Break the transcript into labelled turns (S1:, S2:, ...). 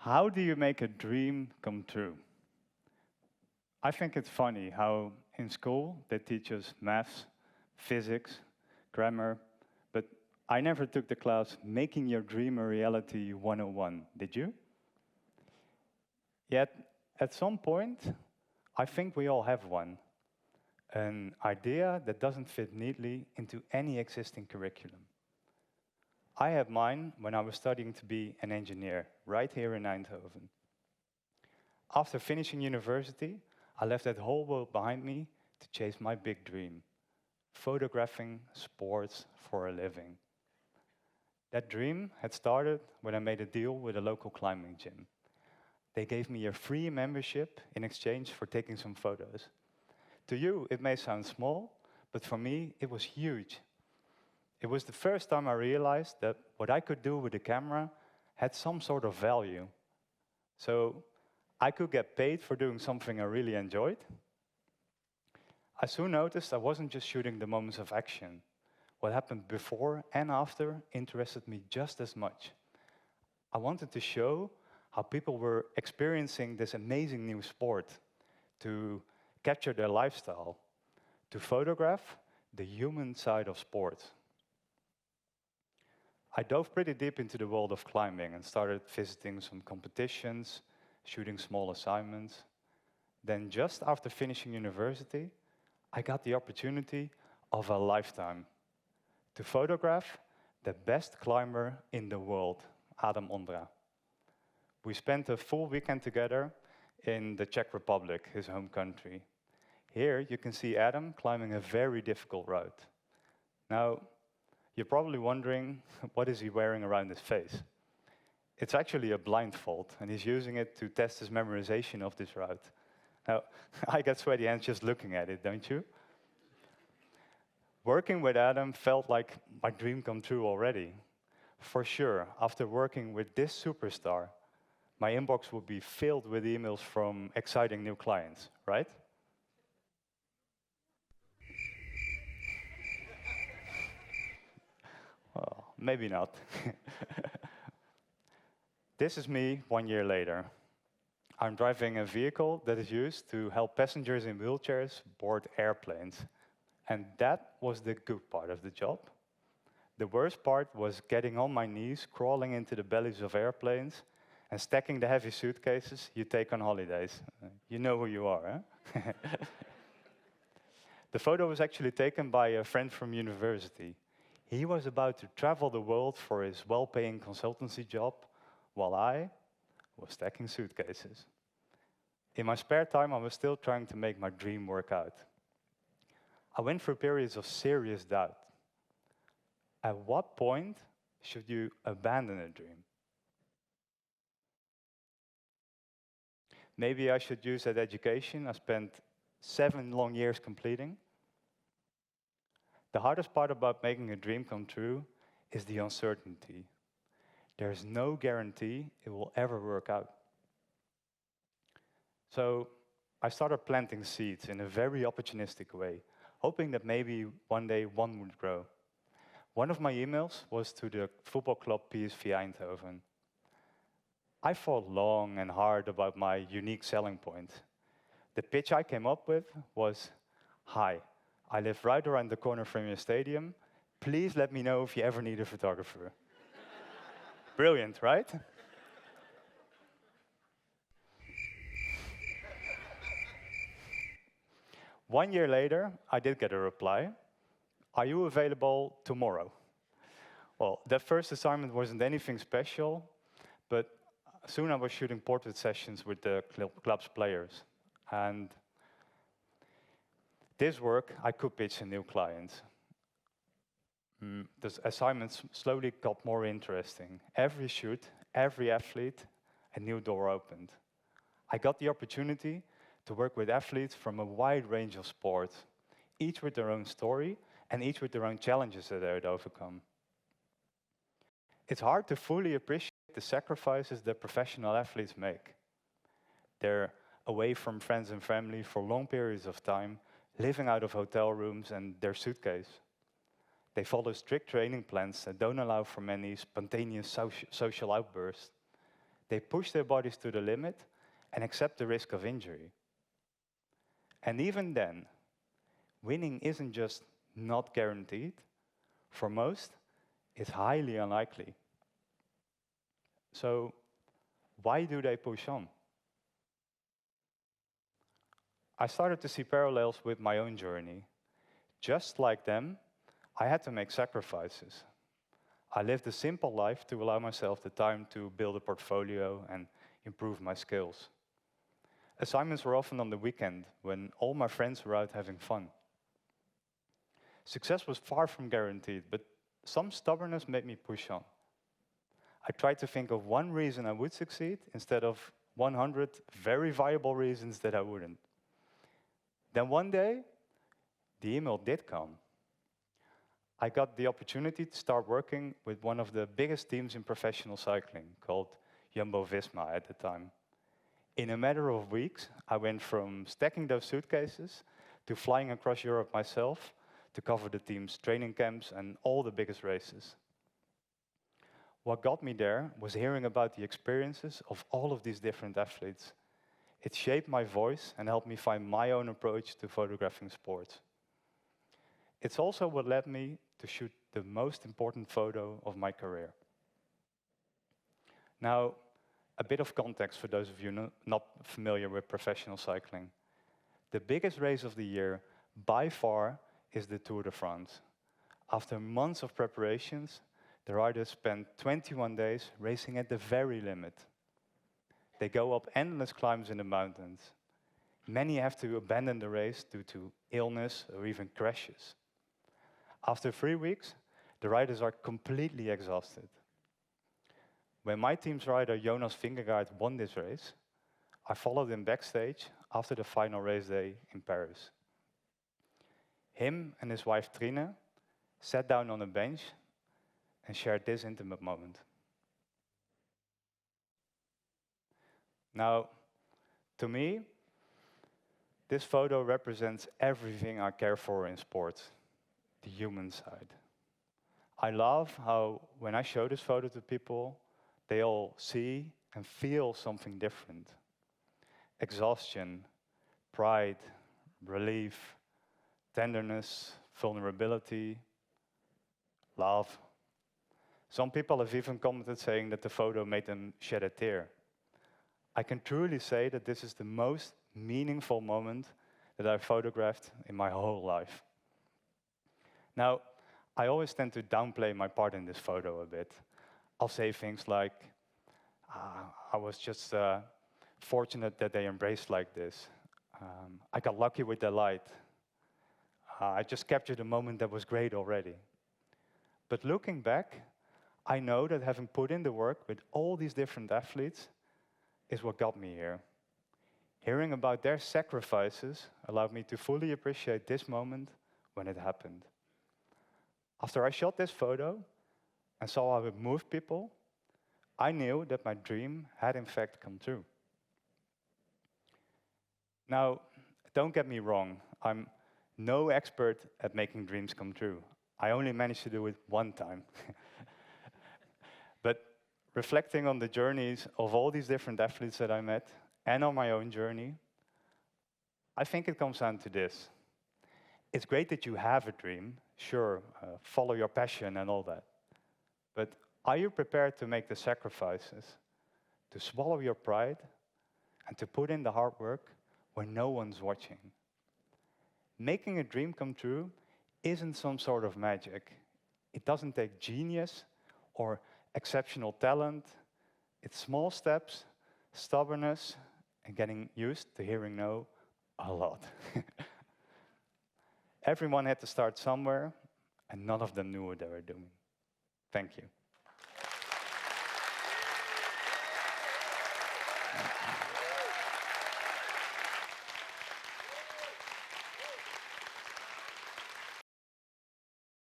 S1: How do you make a dream come true? I think it's funny how in school they teach us maths, physics, grammar, but I never took the class Making Your Dream a Reality 101, did you? Yet, at some point, I think we all have one. An idea that doesn't fit neatly into any existing curriculum. I had mine when I was studying to be an engineer, right here in Eindhoven. After finishing university, I left that whole world behind me to chase my big dream, photographing sports for a living. That dream had started when I made a deal with a local climbing gym. They gave me a free membership in exchange for taking some photos. To you, it may sound small, but for me, it was huge. It was the first time I realized that what I could do with a camera had some sort of value. So I could get paid for doing something I really enjoyed. I soon noticed I wasn't just shooting the moments of action. What happened before and after interested me just as much. I wanted to show how people were experiencing this amazing new sport, to capture their lifestyle, to photograph the human side of sports. I dove pretty deep into the world of climbing and started visiting some competitions, shooting small assignments. Then just after finishing university, I got the opportunity of a lifetime to photograph the best climber in the world, Adam Ondra. We spent a full weekend together in the Czech Republic, his home country. Here you can see Adam climbing a very difficult route. Now, you're probably wondering, what is he wearing around his face? It's actually a blindfold, and he's using it to test his memorization of this route. Now, I get sweaty hands just looking at it, don't you? Working with Adam felt like my dream come true already. For sure, after working with this superstar, my inbox would be filled with emails from exciting new clients, right? Well, maybe not. This is me 1 year later. I'm driving a vehicle that is used to help passengers in wheelchairs board airplanes. And that was the good part of the job. The worst part was getting on my knees, crawling into the bellies of airplanes, and stacking the heavy suitcases you take on holidays. You know who you are, huh? The photo was actually taken by a friend from university. He was about to travel the world for his well-paying consultancy job, while I was stacking suitcases. In my spare time, I was still trying to make my dream work out. I went through periods of serious doubt. At what point should you abandon a dream? Maybe I should use that education I spent 7 long years completing. The hardest part about making a dream come true is the uncertainty. There's no guarantee it will ever work out. So I started planting seeds in a very opportunistic way, hoping that maybe one day one would grow. One of my emails was to the football club PSV Eindhoven. I thought long and hard about my unique selling point. The pitch I came up with was, "Hi, I live right around the corner from your stadium. Please let me know if you ever need a photographer." Brilliant, right? One year later, I did get a reply. "Are you available tomorrow?" Well, that first assignment wasn't anything special, but soon I was shooting portrait sessions with the club's players. And this work, I could pitch a new client. The assignments slowly got more interesting. Every shoot, every athlete, a new door opened. I got the opportunity to work with athletes from a wide range of sports, each with their own story and each with their own challenges that they had overcome. It's hard to fully appreciate the sacrifices that professional athletes make. They're away from friends and family for long periods of time, living out of hotel rooms and their suitcase. They follow strict training plans that don't allow for many spontaneous social outbursts. They push their bodies to the limit and accept the risk of injury. And even then, winning isn't just not guaranteed. For most, it's highly unlikely. So, why do they push on? I started to see parallels with my own journey. Just like them, I had to make sacrifices. I lived a simple life to allow myself the time to build a portfolio and improve my skills. Assignments were often on the weekend when all my friends were out having fun. Success was far from guaranteed, but some stubbornness made me push on. I tried to think of one reason I would succeed instead of 100 very viable reasons that I wouldn't. Then one day, the email did come. I got the opportunity to start working with one of the biggest teams in professional cycling, called Jumbo-Visma at the time. In a matter of weeks, I went from stacking those suitcases to flying across Europe myself to cover the team's training camps and all the biggest races. What got me there was hearing about the experiences of all of these different athletes. It shaped my voice and helped me find my own approach to photographing sports. It's also what led me to shoot the most important photo of my career. Now, a bit of context for those of you not familiar with professional cycling. The biggest race of the year, by far, is the Tour de France. After months of preparations, the riders spend 21 days racing at the very limit. They go up endless climbs in the mountains. Many have to abandon the race due to illness or even crashes. After 3 weeks, the riders are completely exhausted. When my team's rider Jonas Vingegaard won this race, I followed him backstage after the final race day in Paris. Him and his wife Trine sat down on a bench and shared this intimate moment. Now, to me, this photo represents everything I care for in sports, the human side. I love how when I show this photo to people, they all see and feel something different. Exhaustion, pride, relief, tenderness, vulnerability, love. Some people have even commented saying that the photo made them shed a tear. I can truly say that this is the most meaningful moment that I've photographed in my whole life. Now, I always tend to downplay my part in this photo a bit. I'll say things like, I was just fortunate that they embraced like this. I got lucky with the light. I just captured a moment that was great already. But looking back, I know that having put in the work with all these different athletes is what got me here. Hearing about their sacrifices allowed me to fully appreciate this moment when it happened. After I shot this photo and saw how it moved people, I knew that my dream had in fact come true. Now, don't get me wrong, I'm no expert at making dreams come true. I only managed to do it one time. But reflecting on the journeys of all these different athletes that I met, and on my own journey, I think it comes down to this. It's great that you have a dream, sure, follow your passion and all that. But are you prepared to make the sacrifices, to swallow your pride, and to put in the hard work when no one's watching? Making a dream come true isn't some sort of magic. It doesn't take genius or exceptional talent. It's small steps, stubbornness, and getting used to hearing no a lot. Everyone had to start somewhere, and none of them knew what they were doing. Thank you.